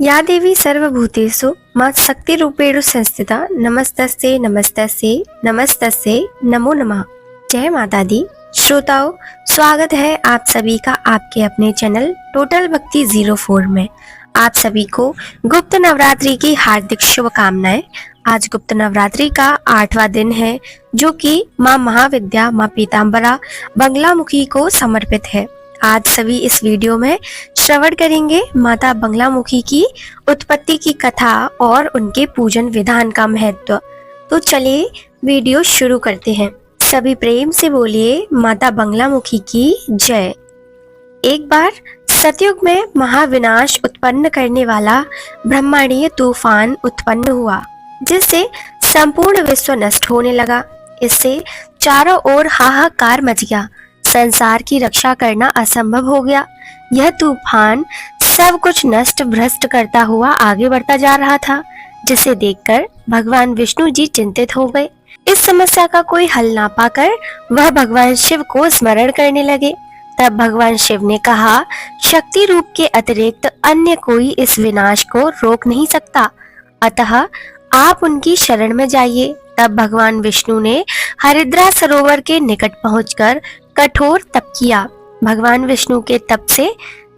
या देवी सर्वभूतेषु मत्शक्तिरूपेण संस्थिता नमस्तस्यै नमस्तस्यै नमस्तस्यै नमो नमः। जय माता दी। श्रोताओं, स्वागत है आप सभी का आपके अपने चैनल टोटल भक्ति 04 में। आप सभी को गुप्त नवरात्रि की हार्दिक शुभकामनाएं। आज गुप्त नवरात्रि का 8वां दिन है, जो कि माँ महाविद्या माँ पीताम्बरा बंगलामुखी को समर्पित है। आज सभी इस वीडियो में श्रवण करेंगे माता बंगलामुखी की उत्पत्ति की कथा और उनके पूजन विधान का महत्व। तो चलिए वीडियो शुरू करते हैं। सभी प्रेम से बोलिए माता बंगलामुखी की जय। एक बार सतयुग में महाविनाश उत्पन्न करने वाला ब्रह्मांडीय तूफान उत्पन्न हुआ, जिससे संपूर्ण विश्व नष्ट होने लगा। इससे चारों ओर हाहाकार मच गया। संसार की रक्षा करना असंभव हो गया। यह तूफान सब कुछ नष्ट भ्रष्ट करता हुआ आगे बढ़ता जा रहा था, जिसे देखकर भगवान विष्णु जी चिंतित हो गए। इस समस्या का कोई हल ना पाकर वह भगवान शिव को स्मरण करने लगे। तब भगवान शिव ने कहा, शक्ति रूप के अतिरिक्त अन्य कोई इस विनाश को रोक नहीं सकता, अतः आप उनकी शरण में जाइए। तब भगवान विष्णु ने हरिद्रा सरोवर के निकट पहुंचकर कठोर तप किया। भगवान विष्णु के तप से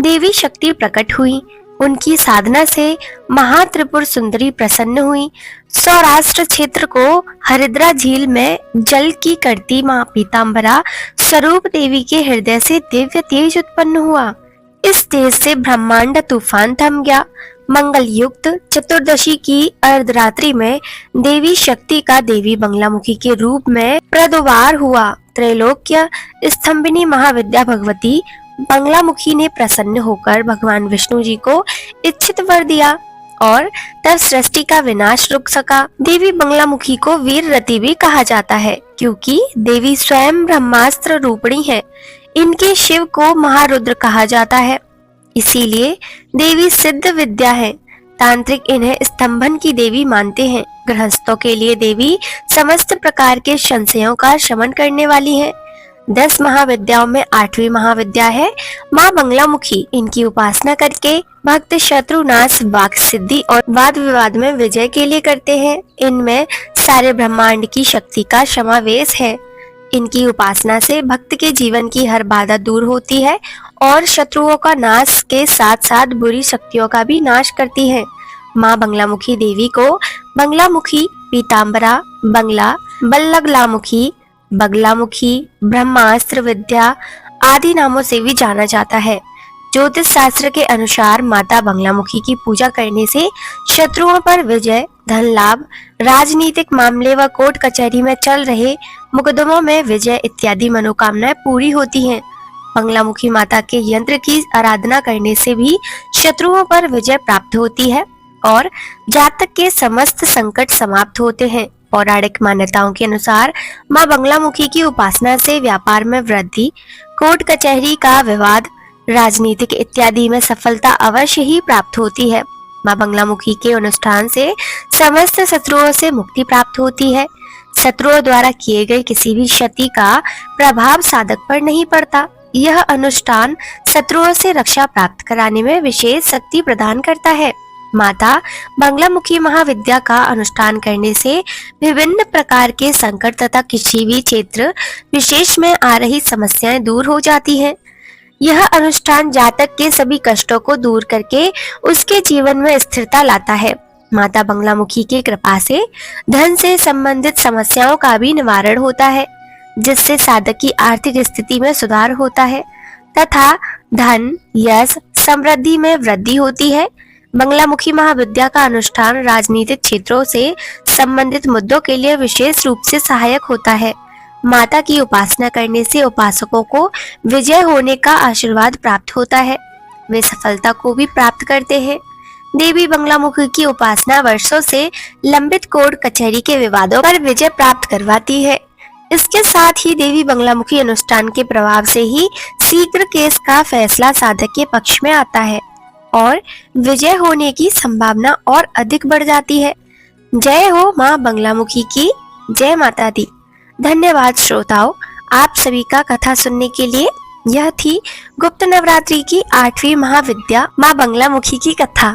देवी शक्ति प्रकट हुई। उनकी साधना से महात्रिपुर सुंदरी प्रसन्न हुई। सौराष्ट्र क्षेत्र को हरिद्रा झील में जल की करती माँ पीताम्बरा स्वरूप देवी के हृदय से दिव्य तेज उत्पन्न हुआ। इस तेज से ब्रह्मांड तूफान थम गया। मंगल युक्त चतुर्दशी की अर्धरात्रि में देवी शक्ति का देवी बंगलामुखी के रूप में प्रादुर्भाव हुआ। त्रैलोक्य स्तंभिनी महाविद्या भगवती बंगलामुखी ने प्रसन्न होकर भगवान विष्णु जी को इच्छित वर दिया और तब सृष्टि का विनाश रुक सका। देवी बंगलामुखी को वीररती भी कहा जाता है, क्योंकि देवी स्वयं ब्रह्मास्त्र रूपिणी है। इनके शिव को महारुद्र कहा जाता है, इसीलिए देवी सिद्ध विद्या है। तांत्रिक इन्हें स्तंभन की देवी मानते हैं। गृहस्थों के लिए देवी समस्त प्रकार के संशयों का शमन करने वाली है। 10 महाविद्याओं में 8वीं महाविद्या है माँ बंगलामुखी। इनकी उपासना करके भक्त शत्रुनाश, वाक सिद्धि और वाद विवाद में विजय के लिए करते हैं। इनमें सारे ब्रह्मांड की शक्ति का समावेश है। इनकी उपासना से भक्त के जीवन की हर बाधा दूर होती है और शत्रुओं का नाश के साथ साथ बुरी शक्तियों का भी नाश करती है। माँ बंगलामुखी देवी को बंगलामुखी, पीताम्बरा, बंगला, बल्लगलामुखी, बगलामुखी, ब्रह्मास्त्र विद्या आदि नामों से भी जाना जाता है। ज्योतिष शास्त्र के अनुसार माता बंगलामुखी की पूजा करने से शत्रुओं पर विजय, धन लाभ, राजनीतिक मामले व कोर्ट कचहरी में चल रहे मुकदमों में विजय इत्यादि मनोकामनाएं पूरी होती हैं। बंगलामुखी माता के यंत्र की आराधना करने से भी शत्रुओं पर विजय प्राप्त होती है और जातक के समस्त संकट समाप्त होते हैं। पौराणिक मान्यताओं के अनुसार माँ बंगलामुखी की उपासना से व्यापार में वृद्धि, कोर्ट कचहरी का विवाद, राजनीतिक इत्यादि में सफलता अवश्य ही प्राप्त होती है। माँ बंगलामुखी के अनुष्ठान से समस्त शत्रुओं से मुक्ति प्राप्त होती है। शत्रुओं द्वारा किए गए किसी भी क्षति का प्रभाव साधक पर नहीं पड़ता। यह अनुष्ठान शत्रुओं से रक्षा प्राप्त कराने में विशेष शक्ति प्रदान करता है। माता बंगलामुखी महाविद्या का अनुष्ठान करने से विभिन्न प्रकार के संकट तथा किसी भी क्षेत्र विशेष में आ रही समस्याएं दूर हो जाती हैं। यह अनुष्ठान जातक के सभी कष्टों को दूर करके उसके जीवन में स्थिरता लाता है। माता बंगलामुखी की कृपा से धन से संबंधित समस्याओं का भी निवारण होता है, जिससे साधक की आर्थिक स्थिति में सुधार होता है तथा धन, यश, समृद्धि में वृद्धि होती है। बंगलामुखी महाविद्या का अनुष्ठान राजनीतिक क्षेत्रों से संबंधित मुद्दों के लिए विशेष रूप से सहायक होता है। माता की उपासना करने से उपासकों को विजय होने का आशीर्वाद प्राप्त होता है। वे सफलता को भी प्राप्त करते हैं। देवी बंगलामुखी की उपासना वर्षों से लंबित कोर्ट कचहरी के विवादों पर विजय प्राप्त करवाती है। इसके साथ ही देवी बंगलामुखी अनुष्ठान के प्रभाव से ही शीघ्र केस का फैसला साधक के पक्ष में आता है और विजय होने की संभावना और अधिक बढ़ जाती है। जय हो माँ बंगलामुखी की। जय माता दी। धन्यवाद श्रोताओं, आप सभी का कथा सुनने के लिए। यह थी गुप्त नवरात्रि की 8वीं महाविद्या माँ बंगलामुखी की कथा।